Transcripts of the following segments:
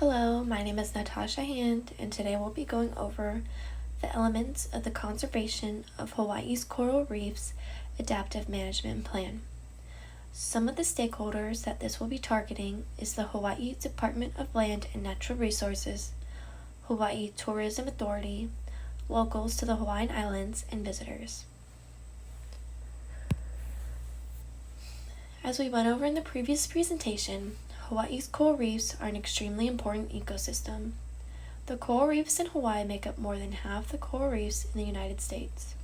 Hello, my name is Natasha Hand, and today we'll be going over the elements of the conservation of Hawaii's coral reefs adaptive management plan. Some of the stakeholders that this will be targeting is the Hawaii Department of Land and Natural Resources, Hawaii Tourism Authority, locals to the Hawaiian Islands, and visitors. As we went over in the previous presentation, Hawaii's coral reefs are an extremely important ecosystem. The coral reefs in Hawaii make up more than half the coral reefs in the United States.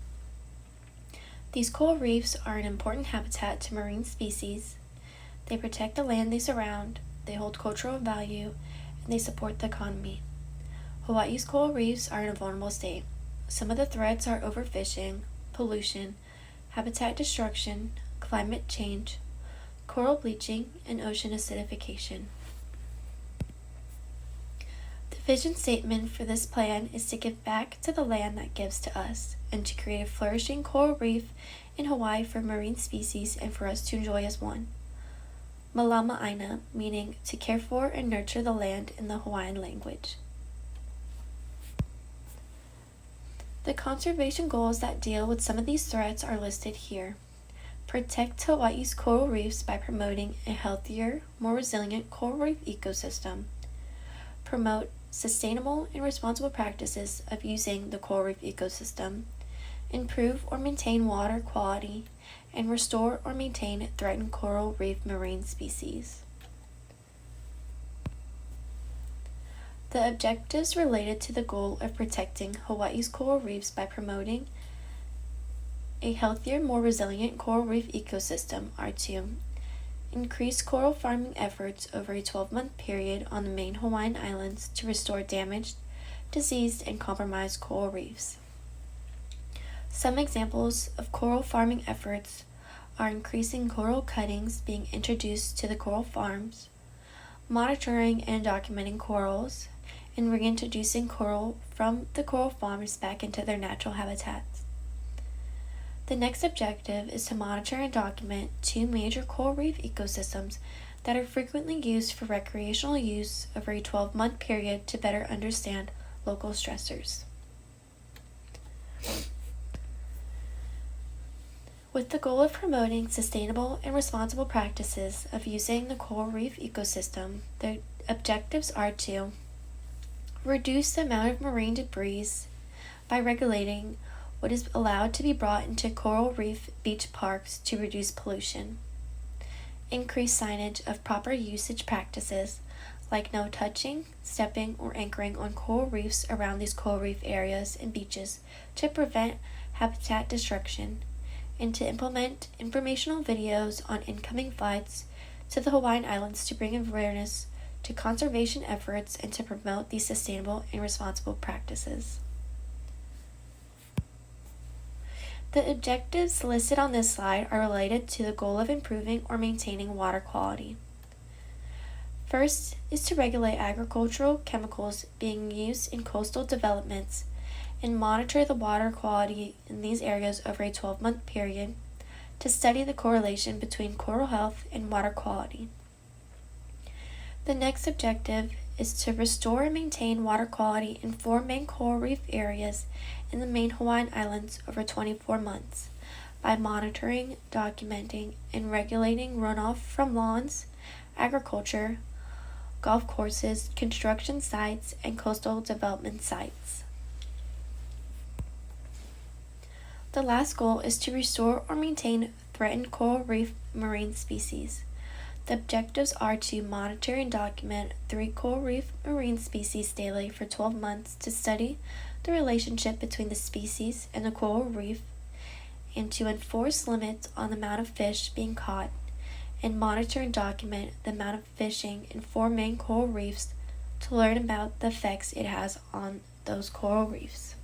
These coral reefs are an important habitat to marine species. They protect the land they surround, they hold cultural value, and they support the economy. Hawaii's coral reefs are in a vulnerable state. Some of the threats are overfishing, pollution, habitat destruction, climate change, coral bleaching, and ocean acidification. The vision statement for this plan is to give back to the land that gives to us, and to create a flourishing coral reef in Hawaii for marine species and for us to enjoy as one. Malama Aina, meaning to care for and nurture the land in the Hawaiian language. The conservation goals that deal with some of these threats are listed here. Protect Hawaii's coral reefs by promoting a healthier, more resilient coral reef ecosystem. Promote sustainable and responsible practices of using the coral reef ecosystem. Improve or maintain water quality, and restore or maintain threatened coral reef marine species. The objectives related to the goal of protecting Hawaii's coral reefs by promoting a healthier, more resilient coral reef ecosystem are to increase coral farming efforts over a 12-month period on the main Hawaiian Islands to restore damaged, diseased, and compromised coral reefs. Some examples of coral farming efforts are increasing coral cuttings being introduced to the coral farms, monitoring and documenting corals, and reintroducing coral from the coral farms back into their natural habitats. The next objective is to monitor and document two major coral reef ecosystems that are frequently used for recreational use over a 12-month period to better understand local stressors. With the goal of promoting sustainable and responsible practices of using the coral reef ecosystem, the objectives are to reduce the amount of marine debris by regulating what is allowed to be brought into coral reef beach parks to reduce pollution. Increase signage of proper usage practices like no touching, stepping, or anchoring on coral reefs around these coral reef areas and beaches to prevent habitat destruction, and to implement informational videos on incoming flights to the Hawaiian Islands to bring awareness to conservation efforts and to promote these sustainable and responsible practices. The objectives listed on this slide are related to the goal of improving or maintaining water quality. First is to regulate agricultural chemicals being used in coastal developments and monitor the water quality in these areas over a 12-month period to study the correlation between coral health and water quality. The next objective is to restore and maintain water quality in 4 main coral reef areas in the main Hawaiian Islands over 24 months by monitoring, documenting, and regulating runoff from lawns, agriculture, golf courses, construction sites, and coastal development sites. The last goal is to restore or maintain threatened coral reef marine species. The objectives are to monitor and document 3 coral reef marine species daily for 12 months to study the relationship between the species and the coral reef, and to enforce limits on the amount of fish being caught, and monitor and document the amount of fishing in 4 main coral reefs to learn about the effects it has on those coral reefs.